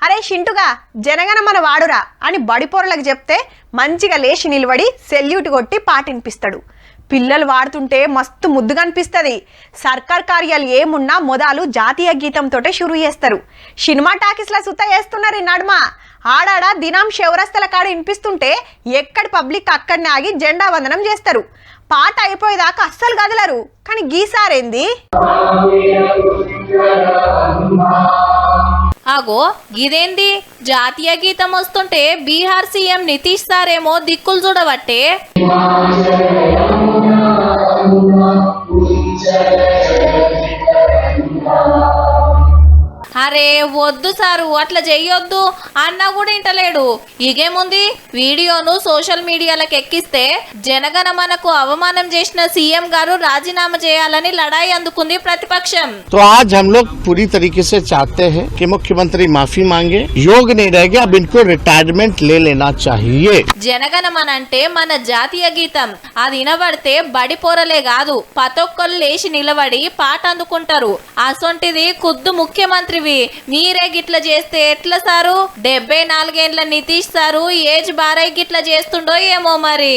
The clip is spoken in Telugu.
అరే షింటుగా జనగణ మన వాడురా అని బడిపోరలకు చెప్తే మంచిగా లేచి నిలబడి సెల్యూట్ కొట్టి పాటినిపిస్తాడు. పిల్లలు వాడుతుంటే మస్తు ముద్దుగా అనిపిస్తుంది. సర్కార్ కార్యాలు ఏమున్నా మొదలు జాతీయ గీతంతో షురు చేస్తారు. సినిమా టాకీస్ల సుత చేస్తున్నారు. ఈ నడుమ ఆడాడ దినం శివరస్తల కాడ వినిపిస్తుంటే ఎక్కడి పబ్లిక్ అక్కడనే ఆగి జెండా వందనం చేస్తారు. పాట అయిపోయేదాకా అస్సలు కదలరు. కానీ గీసారేంది ఆగో ఇదేంది జాతీయ గీతం వస్తుంటే బీహార్ సీఎం నితీష్ సార్ ఏమో దిక్కులు చూడబట్టే. అరే వద్దు సారు అట్లా చెయ్యొద్దు అన్నా కూడా ఇంటలేడు. ఇగేముంది వీడియోను సోషల్ మీడియాలకు ఎక్కిస్తే జనగణమనకు అవమానం చేసిన సీఎం గారు రాజీనామా చేయాలని లడాయి అందుకుంది ప్రతిపక్షం. तो आज हम लोग पूरी तरीके से चाहते हैं कि मुख्यमंत्री माफी मांगे. योग नहीं रहेगा, अब इनको रिटायरमेंट ले लेना चाहिए. జనగణమన అంటే మన జాతీయ గీతం. అది వినబడితే బడి పోరలే కాదు పతొక్కలు లేచి నిలబడి పాట అందుకుంటారు. అసొంటిది ఖుద్దు ముఖ్యమంత్రివి మీరే గిట్ల చేస్తే ఎట్లా సారు? 74 ఏళ్ల నితీష్ సారు ఏజ్ బారై గిట్ల చేస్తుండో ఏమో మరి.